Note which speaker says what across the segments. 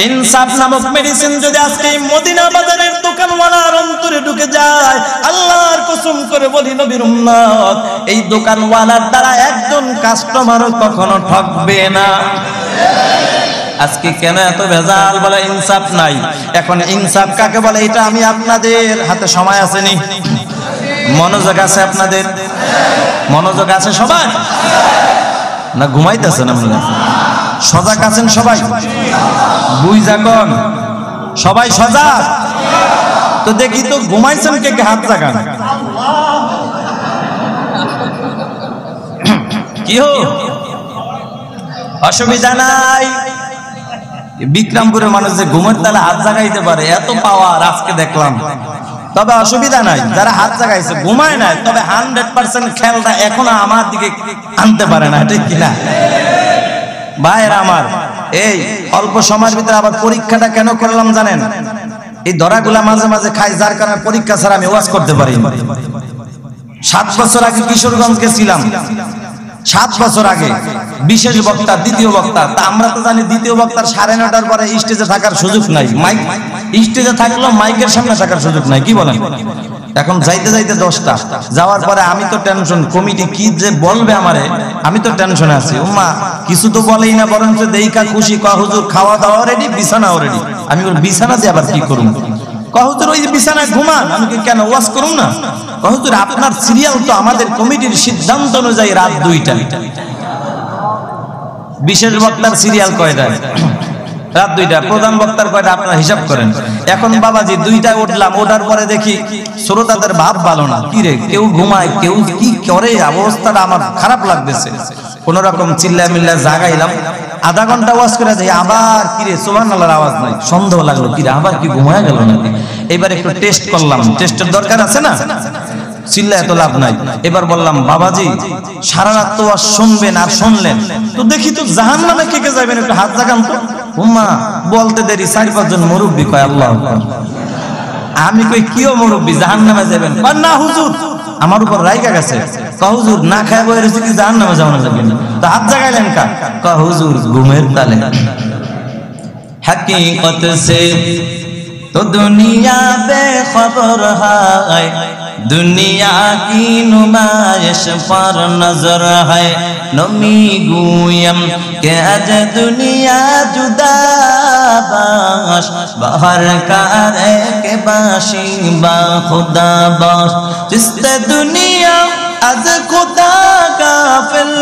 Speaker 1: ইনসাফ নামক মেডিসিন যদি আজকে মদিনা বাজারের দোকানওয়ালার অন্তরে ঢুকে যায়, আল্লাহর কসম করে বলি নবীর উম্মত, এই দোকানওয়ালার দ্বারা একজন কাস্টমারও কখনো ঠকবে না। আজকে কেন এত ভেজাল? বলে ইনসাফ নাই। এখন ইনসাফ কাকে বলে এটা আমি আপনাদের হাতে সময় আসেনি, মনোযোগ আছে আপনাদের? মনোযোগ আছে সবাই না ঘুমাইতেছেন? আপনারা সজাগ আছেন সবাই? বুঝা কোন সবাই সজাগ তো? দেখি তো ঘুমাইছেন কে কে? হাত জাগান। কি হো অসুবিধা নাই। বিক্রমপুরের মানুষ যে ঘুমের তালে হাত জাগাইতে পারে, এত পাওয়ার আজকে দেখলাম। তবে অসুবিধা নাই, যারা হাত জাগাইছে ঘুমায় নাই, তবে 100% খেলটা এখনো আমার দিকে আনতে পারে না, ঠিক কিনা ভাইয়েরা আমার? এই অল্প সময়ের ভিতরে আবার পরীক্ষাটা কেন করলাম জানেন? এই ধরাগুলা মাঝে মাঝে খাই, যার কারণে পরীক্ষা ছাড়া আমি ওয়াজ করতে পারি। 7 বছর আগে কিশোরগঞ্জ গেছিলাম, 7 বছর আগে বিশেষ বক্তা, দ্বিতীয় বক্তা। তা আমরা তো জানি দ্বিতীয় বক্তার 9:30টার পরে স্টেজে থাকার সুযোগ নাই। মাইক স্টেজে থাকলেও মাইকের সামনে থাকার সুযোগ নাই, কি বলেন? এখন যাইতে যাইতে 10টা, যাওয়ার পরে আমি তো টেনশন, কমিটি কি যে বলবে আমারে, আমি তো টেনশনে আছি। উম্মা কিছু তো বলেই না, বরঞ্চ দেইকা খুশি, কয় হুজুর খাওয়া দাওয়া রেডি, বিছানাও রেডি। আমি ওর বিছানা দিয়ে আবার কি করুন? কয় হুজুর ওই যে বিছানায় ঘুমান। আমি কেন ওয়াজ করুন না? কয় হুজুর আপনার সিরিয়াল তো আমাদের কমিটির সিদ্ধান্ত অনুযায়ী রাত 2টা। বিশেষ বক্তার সিরিয়াল কয়টা? রাত 2টা। প্রধান বক্তার কয়টা আপনারা হিসাব করেন। এখন বাবাজি 2টায় উঠলাম, ওঠার পরে দেখি শ্রোতাদের ভাব ভালো না। কি রে, কেউ ঘুমায়, কেউ কি করে, অবস্থাটা আমার খারাপ লাগতেছে। কোন রকম চিল্লা মিল্লা জাগাইলাম, আধা ঘন্টা ওয়াজ করে যাই, আবার কি রে সুবহানাল্লাহর আওয়াজ নাই। সন্দেহ লাগলো, কি রে আবার কি ঘুমায় গেল নাকি? এবার একটু টেস্ট করলাম, টেস্টের দরকার আছে না? চিল্লা এত লাভ নাই। এবার বললাম বাবাজি সারা রাত তো ওয়াজ শুনবেন আর শুনলেন, তো দেখি তো জাহান্নামে কে কে যাবেন, একটু হাত জাগান তো। উম্মা বলতে দেরি 4-5 জন মুরব্বি কয় আল্লাহু আকবার। আমি কই কিও মুরব্বি জাহান্নামে যাবেন? না হুজুর আমার উপর রাইগা গেছে। কয় হুজুর না খায় বই রয়েছে কি জাহান্নামে যাওয়া যাবে না? তো হাত জাগাইলেন কা? কয় হুজুর ঘুমের তালে। हकीकत से तो दुनिया बेखबर है, दुनिया की नुमाइश पर नजर है। नमी गुयम के अज दुनिया जुदा बाश, बाहर करे के बाशी बा खुदा बाश। जिससे दुनिया अज खुदा गाफिल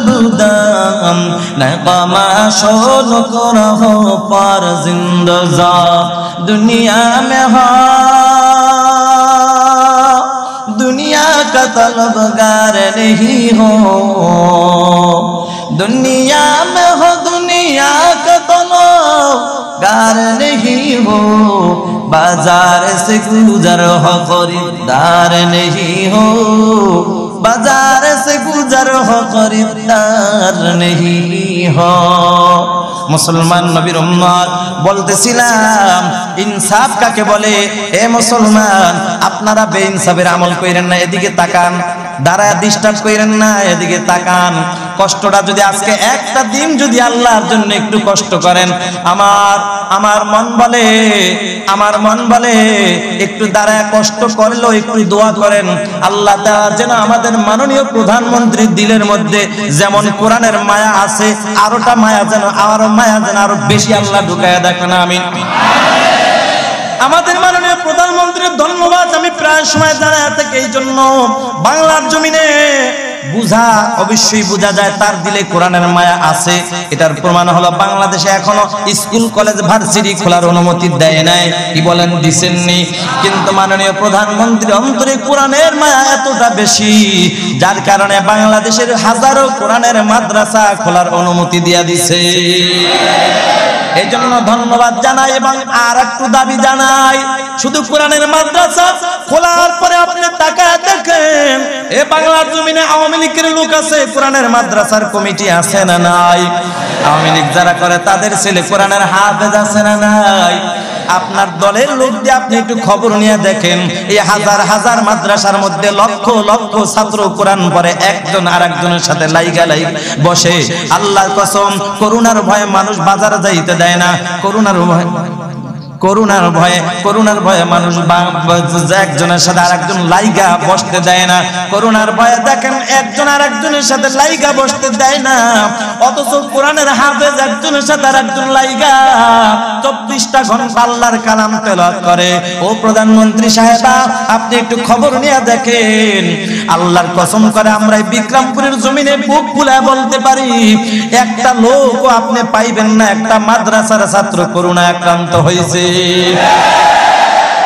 Speaker 1: बुदाम, नकामा शोल को रहो पर जिंदा दुनिया में हो, दुनिया का तलबगार नहीं हो। दुनिया में हो, दुनिया का तलबगार नहीं हो। बाजार से गुजर हो, खरीदार नहीं हो। बाजार से गुजर हो, खरीदार नहीं हो। मुसलमान नबीर उम्मत বলতেছিলাম ইনসাফ কাকে বলে? এ মুসলমান আপনারা বেইনসাফের আমল কইরেন না, এদিকে তাকান। দাঁড়ায় ডিস্টার্ব কইরেন না, এদিকে তাকান। কষ্টটা যদি আজকে একটা দিন যদি আল্লাহর জন্য একটু কষ্ট করেন, আমার মন বলে একটু দাঁড়ায় কষ্ট করলেও একটু দোয়া করেন আল্লাহ তাআলা যেন আমাদের মাননীয় প্রধানমন্ত্রীর দিলের মধ্যে যেমন কোরআনের মায়া আছে, আরোটা মায়া যেন আরো বেশি আল্লাহ ঢুকায়া দেখেন। আমিন। আমাদের মাননীয় প্রধানমন্ত্রীর ধন্যবাদ আমি প্রায় সময় দাঁড়ায় থাকি। এই জন্য বাংলার জমিনে অবশ্যই বোঝা যায় তার দিলে কোরআনের মায়া আছে। এটার প্রমাণ হলো বাংলাদেশে এখনো স্কুল কলেজ ভার্সিটি খোলার অনুমতি দেয় নাই। কি বলেন? দিছেননি। কিন্তু মাননীয় প্রধানমন্ত্রী অন্তরে কোরআনের মায়া এতটা বেশি, যার কারণে বাংলাদেশের হাজারো কোরআনের মাদ্রাসা খোলার অনুমতি দিয়া দিছে। এই জন্য ধন্যবাদ জানাই এবং আর একটু দাবি জানাই, শুধু কোরআনের মাদ্রাসা খোলার পরে আপনি তাকায় দেখেন এ বাংলার জমিনে আওয়ামী লীগের লোক আছে, কোরআনের মাদ্রাসার কমিটি আছে না নাই? আওয়ামী লীগ যারা করে তাদের ছেলে কোরআনের হাফেজ আছে না নাই? আপনার দলের লোক দিয়ে আপনি একটু খবর নিয়ে দেখেন, এই হাজার হাজার মাদ্রাসার মধ্যে লক্ষ লক্ষ ছাত্র কোরআন পড়ে, একজন আরেকজনের সাথে লাইগা বসে। আল্লাহর কসম, করোনার ভয়ে মানুষ বাজারে যাইতে দেয় না, করোনার ভয়ে মানুষ একজনের সাথে আরেকজন লাইগা বসতে দেয় না। করোনার ভয়ে দেখেন একজন আরেকজনের সাথে লাইগা বসতে দেয় না, অথচ কোরআনের হাফেজ একজনের সাথে আরেকজন লাইগা 24টা ঘন্টা আল্লাহর কালাম তেলাওয়াত করে। ও প্রধানমন্ত্রী সাহেবা, আপনি একটু খবর নিয়ে দেখেন। আল্লাহর কসম করে আমরা বিক্রমপুরের জমিনে বুক ফুলায় বলতে পারি, একটা লোকও আপনি পাইবেন না একটা মাদ্রাসার ছাত্র করোনা আক্রান্ত হয়েছে।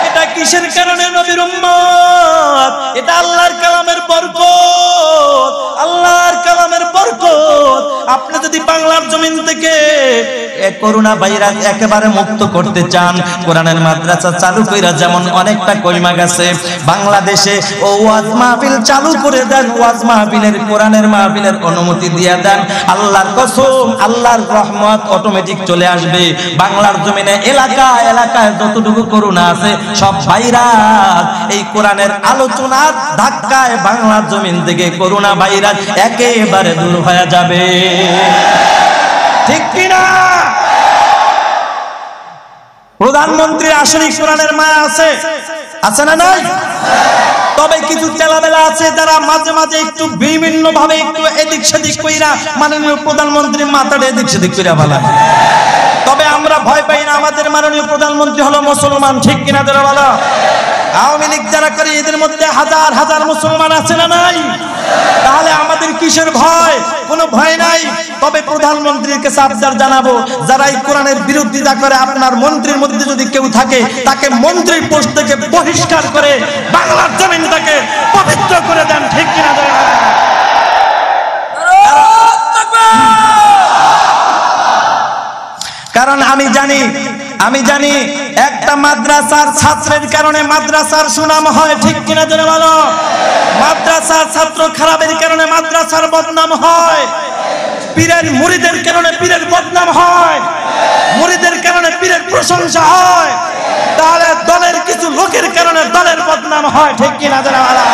Speaker 1: এটা কিসের কারণে? নবীর উম্মত, এটা আল্লাহর কালামের বরকত, আল্লাহর কালামের বরকত। আপনি যদি বাংলার জমিন থেকে করোনা ভাইরাস একেবারে মুক্ত করতে চান, কোরআনের মাদ্রাসা চালু কইরা যেমন অনেকটা কইমা গেছে, বাংলাদেশে ও ওয়াজ মাহফিল চালু করে দেন, ওয়াজ মাহফিলের কোরআনের মাহফিলের অনুমতি দিয়ে দেন। আল্লাহর কসম, আল্লাহর রহমত অটোমেটিক চলে আসবে। বাংলার জমিনে এলাকায় এলাকায় যতটুকু করোনা আছে সব ভাইরাস এই কোরআনের আলোচনার ধাক্কায় বাংলার জমিন থেকে করোনা ভাইরাস একেবারে দূর হয়ে যাবে। ঠিক কিনা? প্রধানমন্ত্রীর আসলে কোরআনের মায়া আছে, আছে না নাই? তবে কিছু চেলাবেলা আছে যারা মাঝে মাঝে একটু বিভিন্ন ভাবে একটু এদিক সেদিক কইরা মাননীয় প্রধানমন্ত্রীর মাথাটা এদিক সেদিক কইরা বলা। তবে আমরা ভয় পাই না, আমাদের মাননীয় প্রধানমন্ত্রী হলো মুসলমান। ঠিক কিনা যারা বলা? আওয়ামী লীগ যারা করে এদের মধ্যে হাজার হাজার মুসলমান আছে না নাই? তাহলে আমাদের কিসের ভয়? কোনো ভয় নাই। তবে প্রধানমন্ত্রীর কাছে আবদার জানাবো, যারা এই কোরআনের বিরোধিতা করে আপনার মন্ত্রীর মধ্যে যদি কেউ থাকে, তাকে মন্ত্রীর পোস্ট থেকে বহিষ্কার করে বাংলার জমিনটাকে পবিত্র করে দেন। ঠিক কিনা? কারণ আমি জানি একটা মাদ্রাসার ছাত্রের কারণে মাদ্রাসার সুনাম হয়। ঠিক কিনা জোরে বলো? মাদ্রাসার ছাত্র খারাপের কারণে মাদ্রাসার বদনাম হয়, পীরের মুরিদের কারণে পীরের বদনাম হয়, মুরিদের কারণে পীরের প্রশংসা হয়, তাহলে দলের কিছু লোকের কারণে দলের বদনাম হয়। ঠিক কিনা জোরে বলো?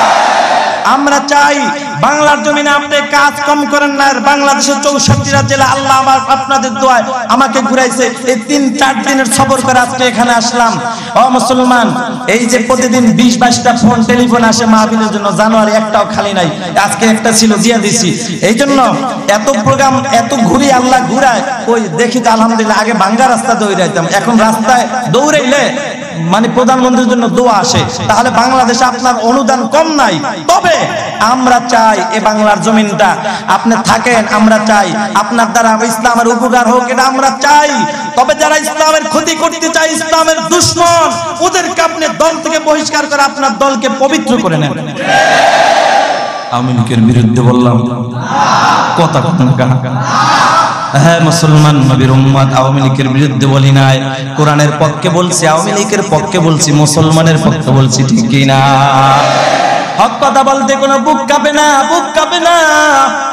Speaker 1: আমরা চাই বাংলার জমিনে আপনি কাজ কম করেন না। বাংলাদেশের 64টা জেলা আল্লাহ আমার আপনাদের দোয়ায় আমাকে ঘুরাইছে, এই 3-4 দিনের সফর করে আজকে এখানে আসলাম। ও মুসলমান, এই যে প্রতিদিন 20-22টা ফোন টেলিফোন আসে মাহফিলের জন্য, জানুয়ারি একটাও খালি নাই, আজকে একটা ছিল দিয়া দিছি। এই জন্য এত প্রোগ্রাম এত ঘুরি আল্লাহ ঘুরায়। ওই দেখি তো আলহামদুলিল্লাহ, আগে ভাঙ্গা রাস্তা দৌড়াইতাম, এখন রাস্তায় দৌড়াইলে মানে প্রধানমন্ত্রীর জন্য দোয়া আসে। তাহলে বাংলাদেশে আপনার অনুদান কম নাই। তবে আমরা চাই এই বাংলার জমিনটা আপনি থাকেন, আমরা চাই আপনার দ্বারা ইসলামের উপকার হোক, এটা আমরা চাই। তবে যারা ইসলামের ক্ষতি করতে চায়, ইসলামের দুশমন, ওদেরকে আপনি দল থেকে বহিষ্কার করে আপনার দলকে পবিত্র করে নেন। আওয়ামী লীগের বিরুদ্ধে বললাম কথা কথা। হ্যাঁ মুসলমান নবীর উম্মত, আওয়ামী লীগের বিরুদ্ধে বলি নাই, কোরআনের পক্ষে বলছি, আওয়ামী লীগের পক্ষে বলছি, মুসলমানের পক্ষে বলছি। ঠিক কিনা? হক কথা বলতে কোনো বুক কাঁপে না, বুক কাঁপে না।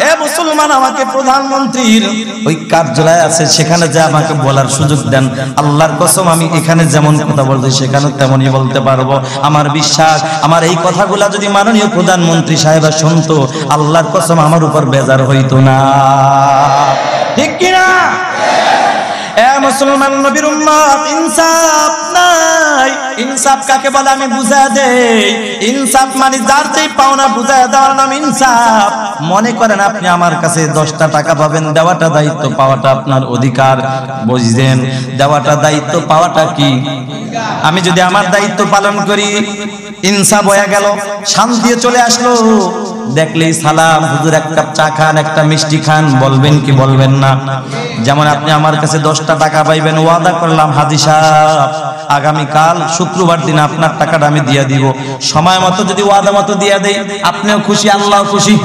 Speaker 1: এ মুসলমান, আমাকে প্রধানমন্ত্রীর ওই কার্যালয় আছে, সেখানে যে আমাকে বলার সুযোগ দেন। আল্লাহর কসম, আমি এখানে যেমন কথা বলছি সেখানে তেমনই বলতে পারবো। আমার বিশ্বাস, আমার এই কথাগুলা যদি মাননীয় প্রধানমন্ত্রী সাহেবা শুনতো, আল্লাহর কসম আমার উপর বেজার হইতো না। ঠিক কিনা? এ মুসলমান নবীর উম্মত, ইনসাফ নাই। ইনসাফ কাকে বলে আমি বুঝায় দেই। ইনসাফ মানে যার যেই পাওনা বুঝায় দেওয়ার নাম ইনসাফ। মনে করেন আপনি আমার কাছে 10টা টাকা পাবেন, দেওয়াটা দায়িত্ব, পাওয়াটা আপনার অধিকার। বুঝলেন? দেওয়াটা দায়িত্ব, পাওয়াটা কি? আমি যদি আমার দায়িত্ব পালন করি, ইনসাফ হয়ে গেল, শান্তি চলে আসলো। দেখলেই সালাম, হুজুর এক কাপ চা খান, একটা মিষ্টি খান, বলবেন কি বলবেন না? যেমন আপনি আমার কাছে 10টা টাকা পাইবেন, ওয়াদা করলাম হাজী সাহেব আগামীকাল শুক্রবার দিন আপনার টাকাটা আমি দিয়ে দিব। সময় মতো যদি ওয়াদা মতো দিয়ে দেই, আপনিও খুশি, আল্লাহ খুশি।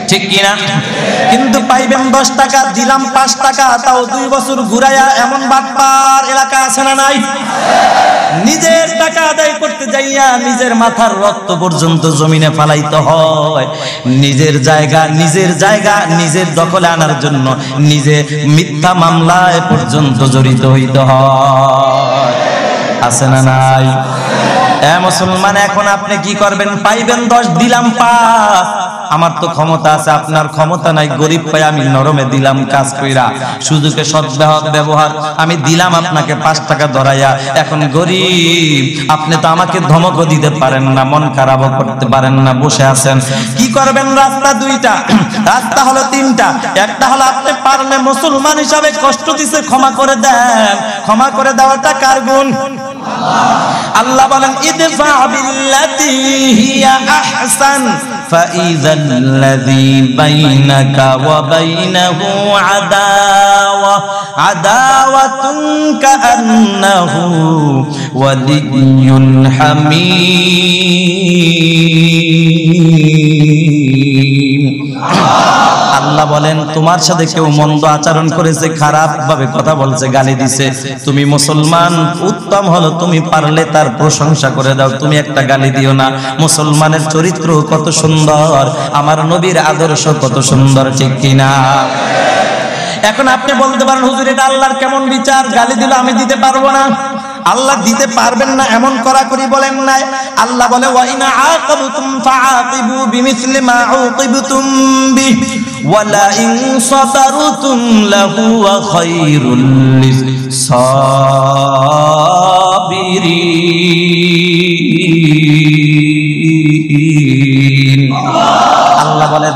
Speaker 1: ঠিক কিনা? কিন্তু পাইবেন 10 টাকা, দিলাম 5 টাকা, তাও 2 বছর ঘুরাইয়া এমন বাটপার এলাকা আছে না নাই? নিজের টাকা আদায় করতে যাইয়া নিজের মাথার রক্ত পর্যন্ত জমিনে ফালাইতে হয়। নিজের জায়গা নিজের দখলে আনার জন্য নিজে মিথ্যা মামলায় পর্যন্ত জড়িত হইতে হয়। আছে না নাই? মুসলমান, এখন আপনি কি করবেন? পাইবেন 10, দিলাম 5। আমার তো ক্ষমতা আছে, আপনার ক্ষমতা নাই। গরিব পাই আমি নরমে দিলাম কাজ কইরা, সুযোগে সদ্ব্যবহার আমি দিলাম আপনাকে 5 টাকা ধরাইয়া। এখন গরিব, আপনি তো আমাকে ধমকও দিতে পারেন না, মন খারাপও করতে পারেন না, বসে আছেন। কি করবেন? রাস্তা 2টা, রাস্তা হলো 3টা। একটা হলো আপনি পারলে মুসলমান হিসাবে কষ্ট দিছে ক্ষমা করে দেন। ক্ষমা করে দেওয়াটা কার গুণ? আল্লাহ বলেন ইদফা বিল্লাতি হিয়া আহসান ফাইযাল্লাযী বাইনাকা ওয়া বাইনাহু আদাওয়াতুন কাআন্নাহু ওয়ালিয়্যুন হামীম। আল্লাহ বলেন তোমার সাথে কেউ মন্দ আচরণ করেছে, খারাপ ভাবে কথা বলছে, গালি দিছে, তুমি মুসলমান, উত্তম হলো তুমি পারলে তার প্রশংসা করে দাও, তুমি একটা গালি দিও না। মুসলমানের চরিত্র কত সুন্দর, আমার নবীর আদর্শ কত সুন্দর, ঠিক কিনা? এখন আপনি বলতে পারেন হুজুর এটা আল্লাহর কেমন বিচার, গালি দিলে আমি দিতে পারবো না। আল্লাহ দিতে পারবেন না এমন কড়াকড়ি বলেন নাই। আল্লাহ বলে ওয়া ইন আকাবতুম ফাআকিবু বিমিসলি মা উকিবতুম বিহি ওয়া লা ইন সাবারতুম লাহুয়া খায়রুল লিসাবিরিন। আল্লাহ বলে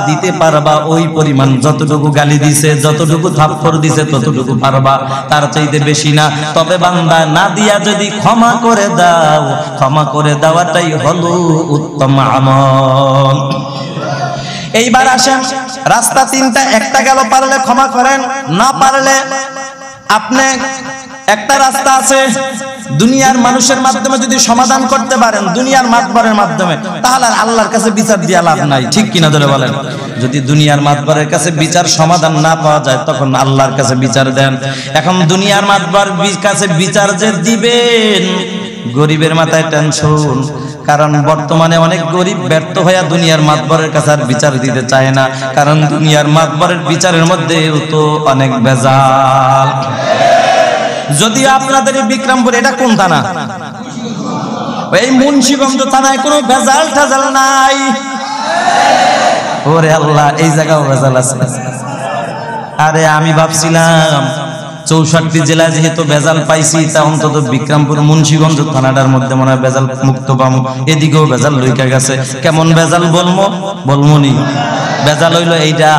Speaker 1: দিতে পারবা ওই পরিমাণ, যতটুকু গালি দিছে, যতটুকু থাপ্পড় দিছে, ততটুকু পারবা, তার চাইতে বেশি না। তবে বান্দা না দিয়া যদি ক্ষমা করে দাও, ক্ষমা করে দেওয়াটাই হলো উত্তম আমল। এইবার আসেন, রাস্তা 3টা, একটা গেল, পারলে ক্ষমা করেন, না পারলে আপনি একটা রাস্তা আছে, দুনিয়ার মানুষের মাধ্যমে যদি সমাধান করতে পারেন, দুনিয়ার মাতবরের মাধ্যমে, তাহলে আল্লাহর কাছে বিচার দিয়া লাভ নাই, ঠিক কিনা ধরে বলেন? যদি দুনিয়ার মাতবরের কাছে বিচার সমাধান না পাওয়া যায়, তখন আল্লাহর কাছে বিচার দেন। এখন দুনিয়ার মাতবর কাছে বিচার যে দিবেন, গরিবের মাথায় টেনশন, কারণ বর্তমানে অনেক গরিব ব্যর্থ হয়ে দুনিয়ার মাতবরের কাছে আর বিচার দিতে চায় না, কারণ দুনিয়ার মাতবরের বিচারের মধ্যে তো অনেক ভেজাল। যদিও আপনাদের বিক্রমপুর, এটা কোন থানা? এই মুন্সিগঞ্জ থানায় কোনো ভেজাল ঠাজাল নাই। ওরে আল্লাহ, এই জায়গাও ভেজাল আছে। আরে আমি ভাবছিলাম 64 জেলায় যেহেতু ভেজাল পাইছি, তা অন্তত বিক্রমপুর মুন্সিগঞ্জ থানাটার মধ্যে মনে হয় ভেজাল মুক্ত পাবো। এদিকেও ভেজাল লইকা গেছে। কেমন ভেজাল বলবো নি? ভেজাল হইলো এইটা,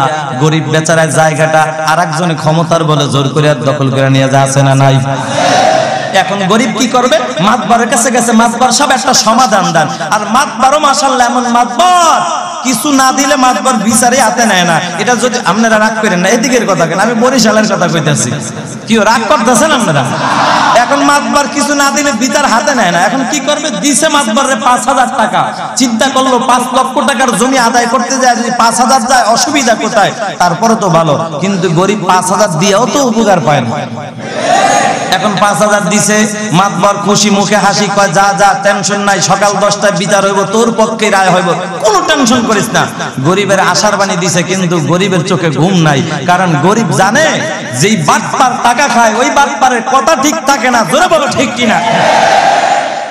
Speaker 1: গরিব বেচারার জায়গাটা আরেকজনে ক্ষমতার বলে জোর করে দখল করে নিয়ে যাচ্ছে না নাই? এখন গরিব কি করবে? মাতবরের কাছে গেছে, মাতবর সব একটা সমাধান দেন। আর মাতবরও মাশাআল্লাহ এমন মাতবর, কিছু না দিলে মাতবর বিচারে হাতে নেয় না। এটা যদি আপনারা রাগ করেন না, এদিকের কথা কেন, আমি বরিশালের কথা কইতেছি। কি রাগ করতেছেন আপনারা? এখন মাতবর কিছু না দিলে বিচার হাতে নেয় না। এখন কি করবে? দিছে মাতবরে 5000 টাকা। চিন্তা করলো 5 লক্ষ টাকার জমি আদায় করতে যায়, যদি 5000 যায়, অসুবিধা কোথায়? তারপরে তো ভালো, কিন্তু গরিব 5000 দিয়েও তো উপকার পায় না। এখন 5000 দিছে, মাতবর খুশি মুখে হাসি, কয় যা যা, টেনশন নাই, সকাল 10টায় বিচার হইব, তোর পক্ষে রায় হইব, কোনো টেনশন করিস না। গরিবের আশার বাণী দিছে, কিন্তু গরিবের চোখে ঘুম নাই, কারণ গরিব জানে যেই বাটপার টাকা খায়, ওই বাটপারের কথা ঠিক থাকে না। জোরে বলো ঠিক কিনা?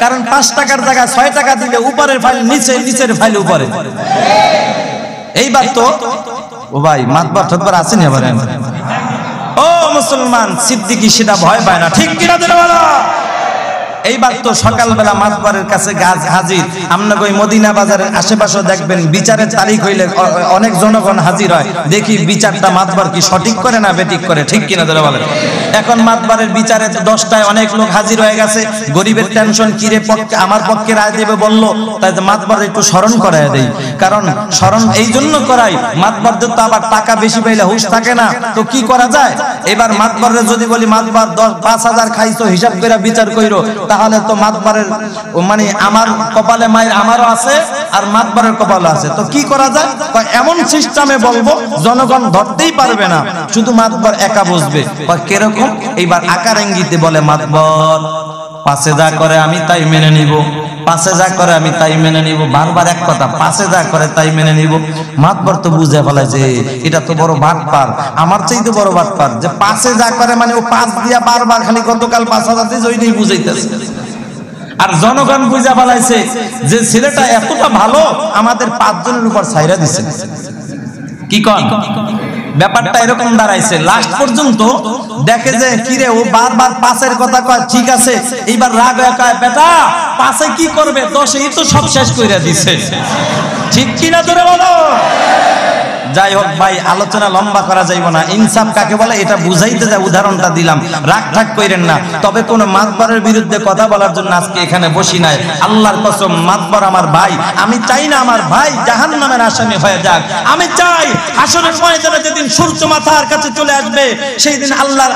Speaker 1: কারণ 5 টাকার জায়গায় 6 টাকা দিলে উপরের ফাইল নিচে, নিচের ফাইল উপরে। এইবার তো ও ভাই মাতবর ঠতবার আসেনি আবার। ও মুসলমান, সিদ্দিকী সেটা ভয় পায় না, ঠিক কিনা ধরে বলো? এইবার তো সকালবেলা মাতবরের কাছে গাছ হাজির। আপনাকে ওই মদিনা বাজারের আশেপাশে দেখবেন বিচারের তারিখ হইলে অনেক জনগণ হাজির হয়, দেখি বিচারটা মাতবর কি সঠিক করে না বেঠিক করে, ঠিক কিনা ধরে বলেন? এখন মাতবরের বিচারে 10টায় অনেক লোক হাজির হয়ে গেছে। গরিবের টেনশন, কিরে পক্ষে আমার পক্ষে রায় দেবে বললো, তাই মাতবর একটু স্মরণ করায় দেই। কারণ স্মরণ এই জন্য করাই, মাতবরদের তো আবার টাকা বেশি পাইলে হুঁশ থাকে না, তো কি করা যায়? এবার মাতবরের যদি বলি মাতবর 5000 খাইছো, হিসাব করে বিচার কইরো, তাহলে তো মাতবরের মানে আমার কপালে মায়ের আমারও আছে, আর মাতবরের কপালে আছে, তো কি করা যায়? এমন সিস্টেমে বলবো জনগণ ধরতেই পারবে না, শুধু মাতবর একা বুঝবে। কিরকম? এইবার আকার ইঙ্গিতে বলে, মাতবর 5 যা করে আমি তাই মেনে নিব, পাশে যা করে আমি তাই মেনে নিব, বারবার এক কথা, পাশে যা করে তাই মেনে নিব। মাতবর তো বুঝে ফেলে যে এটা তো বড় বাটপার, আমার চাইতে বড় বাটপার, যে পাশে যা করে মানে ও পাশ দিয়া বারবার খালি গতকাল 5,000 দিয়েছে ওইটাই বুঝাইতেছে। আর জনগণ বুঝা ফেলাইছে যে ছেলেটা এতটা ভালো আমাদের 5 জনের উপর ছাইরা দিছে। কি কন? ব্যাপারটা এরকম দাঁড়াইছে। লাস্ট পর্যন্ত দেখে যে কিরে ও বারবার পাশের কথা কয়, ঠিক আছে এইবার রাগ হয়ে কয় বেটা পাশে কি করবে, 10-এই তো সব শেষ কইরা দিছে। ঠিক কিনা তোরে বলো? যাই হোক ভাই, আলোচনা লম্বা করা যাইব না। ইনসাফ কাকে বলে এটা বুঝাইতে যা উদাহরণটা দিলাম, রাগ ঠাক কইরেন না। তবে কোন মাতবরের বিরুদ্ধে কথা বলার জন্য আজকে এখানে বসি নাই। আল্লাহর কসম, মাতবর আমার ভাই, আমি চাই না আমার ভাই জাহান্নামের আসামি হয়ে যাক। আমি চাই হাসরের ময়দানে যেদিন সূর্য মাথার কাছে চলে আসবে সেই দিন আল্লাহর